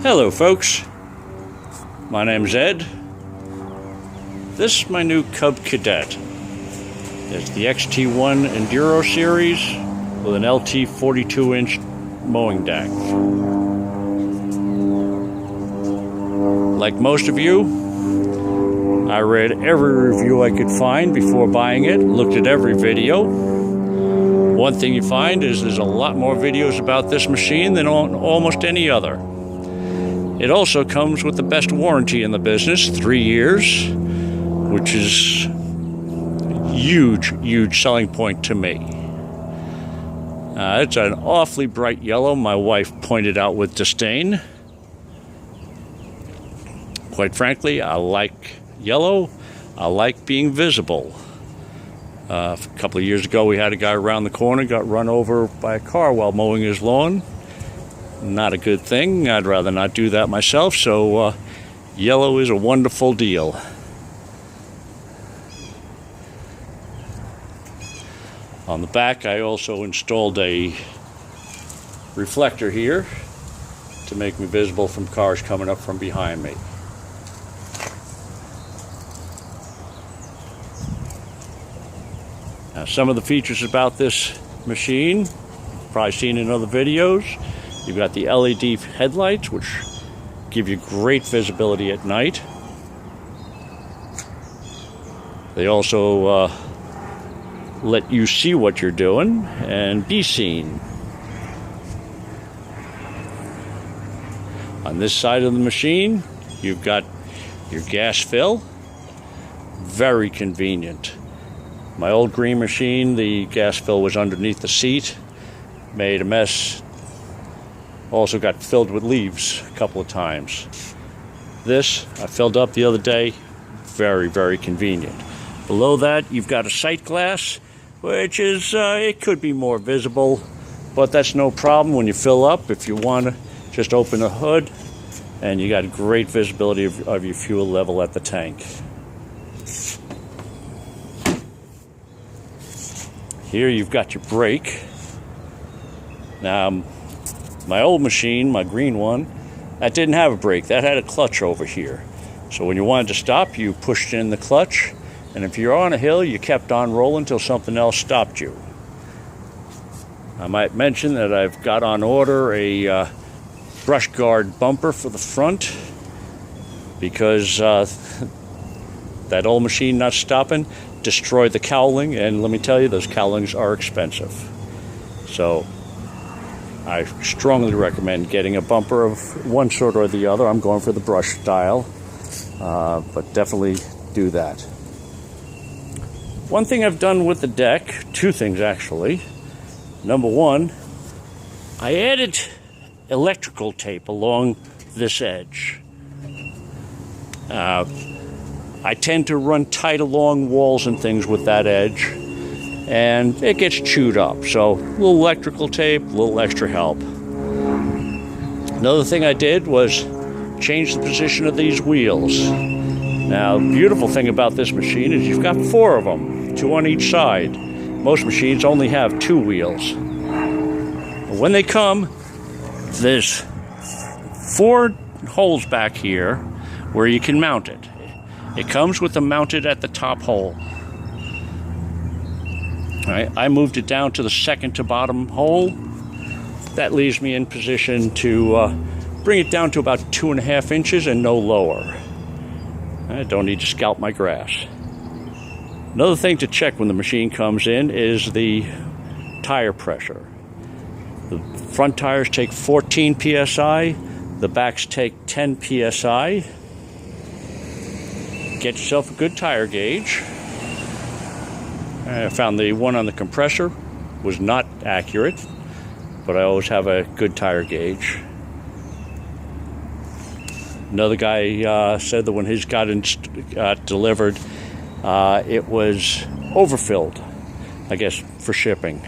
Hello folks, my name's Ed. This is my new Cub Cadet. It's the XT1 Enduro series with an LT 42-inch mowing deck. Like most of you, I read every review I could find before buying it, looked at every video. One thing you find is there's a lot more videos about this machine than on almost any other. It also comes with the best warranty in the business, 3 years, which is a huge selling point to me. It's an awfully bright yellow, my wife pointed out with disdain. Quite frankly, I like yellow. I like being visible. A couple of years ago, we had a guy around the corner, got run over by a car while mowing his lawn. Not a good thing. I'd rather not do that myself, so yellow is a wonderful deal. On the back, I also installed a reflector here to make me visible from cars coming up from behind me. Now, some of the features about this machine, you've probably seen in other videos. You've got the LED headlights, which give you great visibility at night. They also let you see what you're doing and be seen. On this side of the machine, you've got your gas fill. Very convenient. My old green machine, the gas fill was underneath the seat, made a mess. Also got filled with leaves a couple of times. This I filled up the other day. Very convenient. Below that, you've got a sight glass, which is it could be more visible, but that's no problem when you fill up. If you want to just open the hood, and you got great visibility of your fuel level at the tank. Here you've got your brake. Now, my old machine, my green one, that didn't have a brake. That had a clutch over here. So when you wanted to stop, you pushed in the clutch, and if you're on a hill, you kept on rolling until something else stopped you. I might mention that I've got on order a brush guard bumper for the front because that old machine not stopping destroyed the cowling, and let me tell you, those cowlings are expensive. So I strongly recommend getting a bumper of one sort or the other. I'm going for the brush style, but definitely do that. One thing I've done with the deck, two things actually. Number one, I added electrical tape along this edge. I tend to run tight along walls and things with that edge, and it gets chewed up. So a little electrical tape, a little extra help. Another thing I did was change the position of these wheels. Now, the beautiful thing about this machine is you've got 4 of them, 2 on each side. Most machines only have 2 wheels. But when they come, there's 4 holes back here where you can mount it. It comes with them mounted at the top hole. Right, I moved it down to the second to bottom hole. That leaves me in position to bring it down to about 2.5 inches and no lower. I don't need to scalp my grass. Another thing to check when the machine comes in is the tire pressure. The front tires take 14 psi, the backs take 10 psi. Get yourself a good tire gauge. I found the one on the compressor was not accurate, but I always have a good tire gauge. Another guy said that when his got delivered, it was overfilled, I guess, for shipping.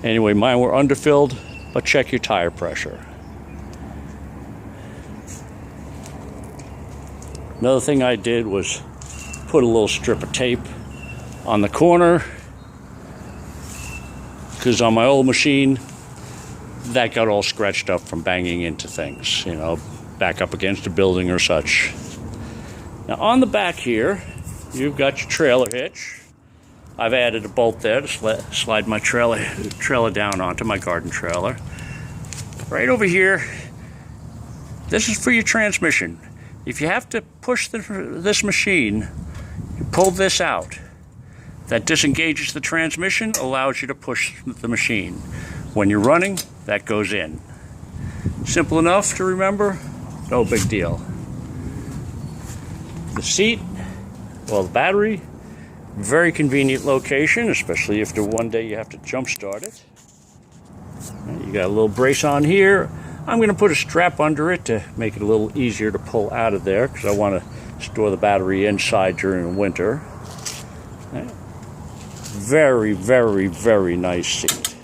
Anyway, mine were underfilled, but check your tire pressure. Another thing I did was put a little strip of tape on the corner, because on my old machine that got all scratched up from banging into things, back up against a building or such. Now on the back here, you've got your trailer hitch. I've added a bolt there to slide my trailer down onto my garden trailer. Right over here, this is for your transmission. If you have to push this machine, you pull this out. That disengages the transmission, allows you to push the machine. When you're running, that goes in. Simple enough to remember, no big deal. The seat, well, the battery, very convenient location, especially if one day you have to jump start it. You got a little brace on here. I'm going to put a strap under it to make it a little easier to pull out of there because I want to store the battery inside during the winter. Very, very, very nice seat.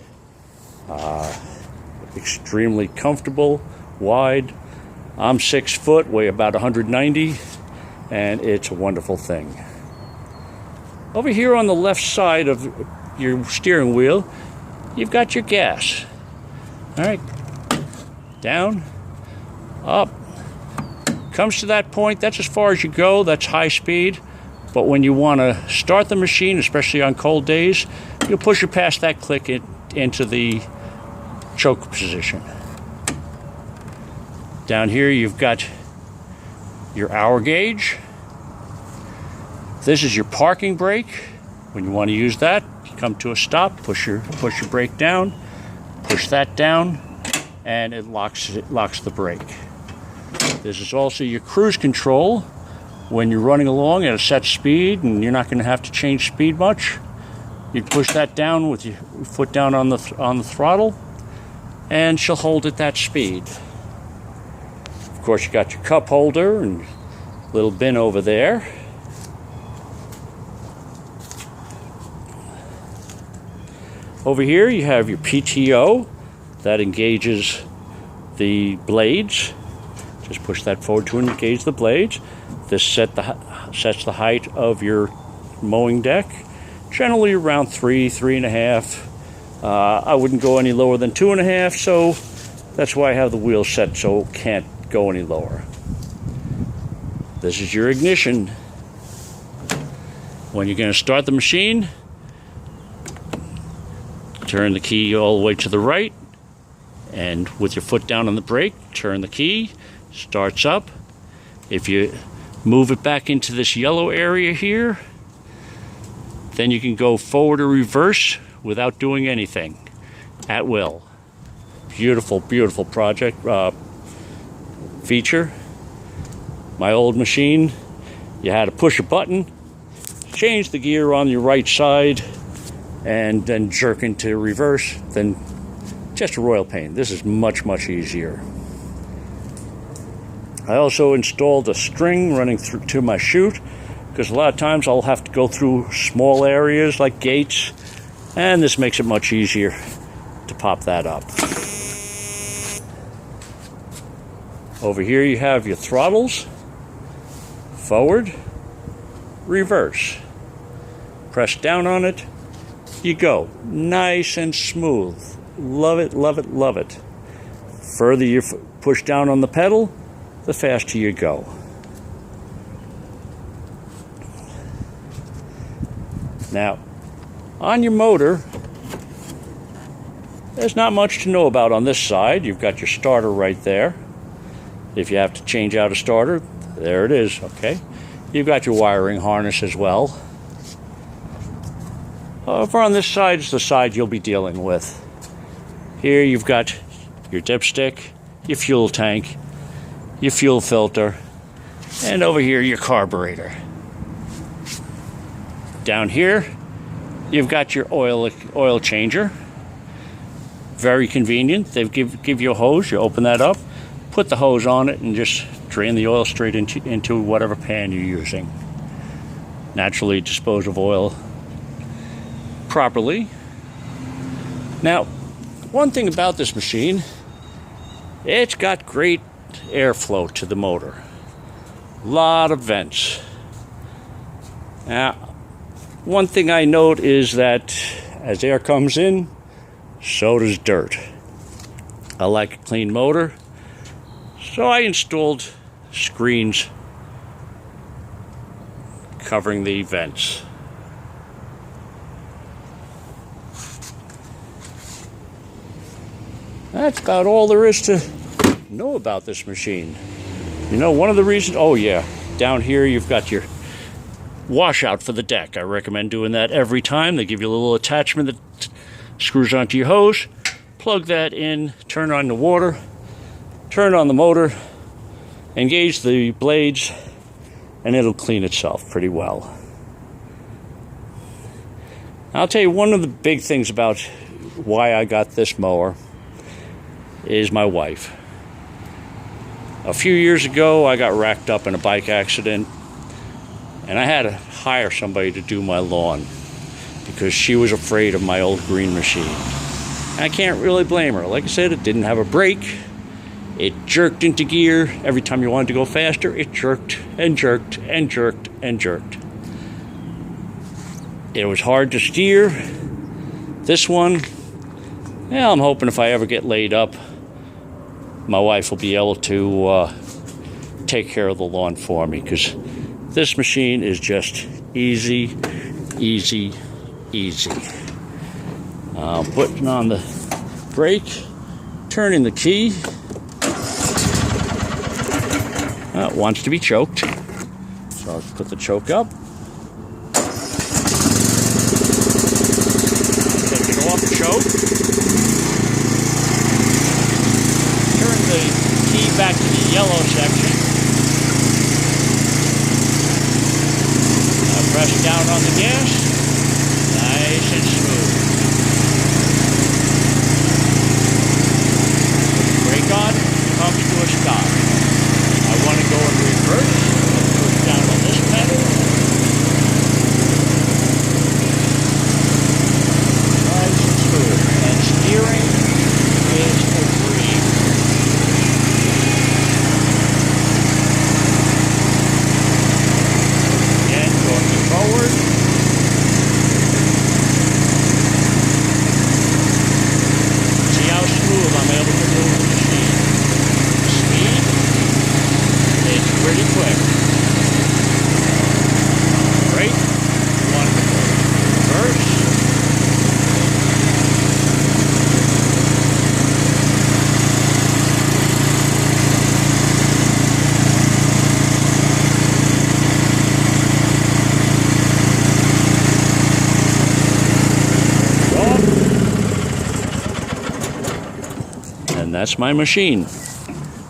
Extremely comfortable, wide. I'm 6 foot, weigh about 190, and it's a wonderful thing. Over here on the left side of your steering wheel, you've got your gas. All right, down, up. Comes to that point, that's as far as you go, that's high speed. But when you want to start the machine, especially on cold days, you'll push it past that click into the choke position. Down here, you've got your hour gauge. This is your parking brake. When you want to use that, you come to a stop, push your brake down, push that down, and it locks the brake. This is also your cruise control. When you're running along at a set speed and you're not going to have to change speed much, you push that down with your foot down on the throttle, and she'll hold at that speed. Of course, you got your cup holder and little bin over there. Over here, you have your PTO that engages the blades. Just push that forward to engage the blades. This sets the height of your mowing deck, generally around 3.5. I wouldn't go any lower than 2.5, so that's why I have the wheel set so it can't go any lower. This is your ignition. When you're going to start the machine, turn the key all the way to the right, and with your foot down on the brake, turn the key, starts up. If you move it back into this yellow area here, then you can go forward or reverse without doing anything, at will. Beautiful, beautiful project feature. My old machine, you had to push a button, change the gear on your right side, and then jerk into reverse, then just a royal pain. This is much, much easier. I also installed a string running through to my chute, because a lot of times I'll have to go through small areas like gates, and this makes it much easier to pop that up. Over here you have your throttles, forward, reverse. Press down on it, you go. Nice and smooth. Love it, love it, love it. Further you push down on the pedal, the faster you go. Now, on your motor, there's not much to know about on this side. You've got your starter right there. If you have to change out a starter, there it is, okay? You've got your wiring harness as well. Over on this side is the side you'll be dealing with. Here you've got your dipstick, your fuel tank, your fuel filter, and over here your carburetor. Down here, you've got your oil changer. Very convenient. They give you a hose. You open that up, put the hose on it, and just drain the oil straight into whatever pan you're using. Naturally dispose of oil properly. Now, one thing about this machine, it's got great airflow to the motor. A lot of vents. Now, one thing I note is that as air comes in, so does dirt. I like a clean motor, So I installed screens covering the vents. That's about all there is to know about this machine. You know, one of the reasons, oh yeah, down here you've got your washout for the deck. I recommend doing that every time. They give you a little attachment that screws onto your hose. Plug that in, turn on the water, turn on the motor, engage the blades, and it'll clean itself pretty well. I'll tell you, one of the big things about why I got this mower is my wife. A few years ago, I got racked up in a bike accident, and I had to hire somebody to do my lawn because she was afraid of my old green machine. I can't really blame her. Like I said, it didn't have a brake. It jerked into gear. Every time you wanted to go faster, it jerked and jerked and jerked and jerked. It was hard to steer. This one, yeah, I'm hoping if I ever get laid up, my wife will be able to take care of the lawn for me, because this machine is just easy, easy, easy. Putting on the brake, turning the key. It wants to be choked, so I'll put the choke up. Take it off the choke. Turn the key back to the yellow section. Press down on the gas. Nice and smooth. Brake on, comes to a stop. I want to go in reverse. Push down on this pedal. Nice and smooth. And steering is a dream. Again, going forward. See how smooth I'm able to move the machine. Speed, it's pretty quick. Brake, one, reverse. And that's my machine.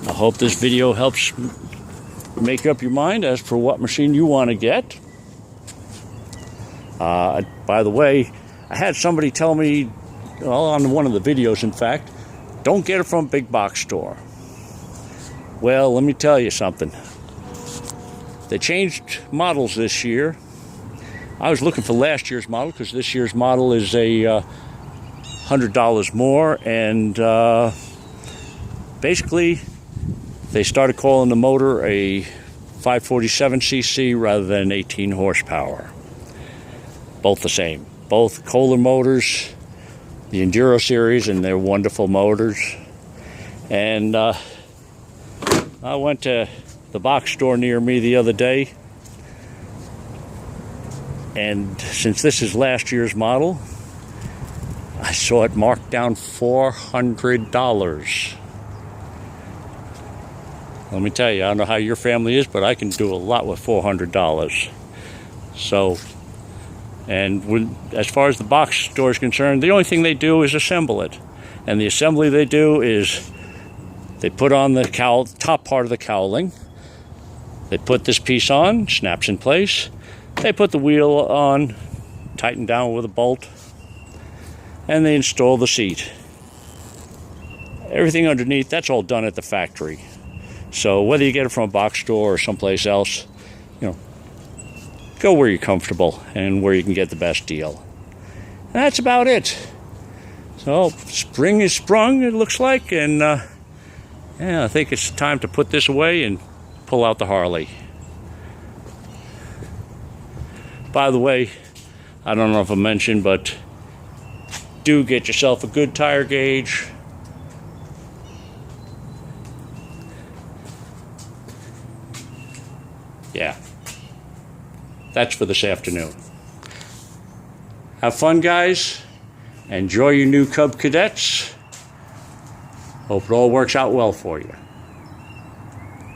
I hope this video helps make up your mind as for what machine you want to get. By the way, I had somebody tell me, well, on one of the videos, in fact, don't get it from a big box store. Well, let me tell you something. They changed models this year. I was looking for last year's model because this year's model is a $100 more, and basically they started calling the motor a 547cc rather than 18 horsepower. Both the same. Both Kohler motors, the Enduro series, and they're wonderful motors. And I went to the box store near me the other day, and since this is last year's model, I saw it marked down $400. Let me tell you, I don't know how your family is, but I can do a lot with $400. So, and as far as the box store is concerned, the only thing they do is assemble it. And the assembly they do is they put on the top part of the cowling. They put this piece on, snaps in place. They put the wheel on, tighten down with a bolt, and they install the seat. Everything underneath, that's all done at the factory. So whether you get it from a box store or someplace else, you know, go where you're comfortable and where you can get the best deal. And that's about it. So spring is sprung, it looks like, and yeah, I think it's time to put this away and pull out the Harley. By the way, I don't know if I mentioned, but do get yourself a good tire gauge. Yeah. That's for this afternoon. Have fun, guys. Enjoy your new Cub Cadets. Hope it all works out well for you.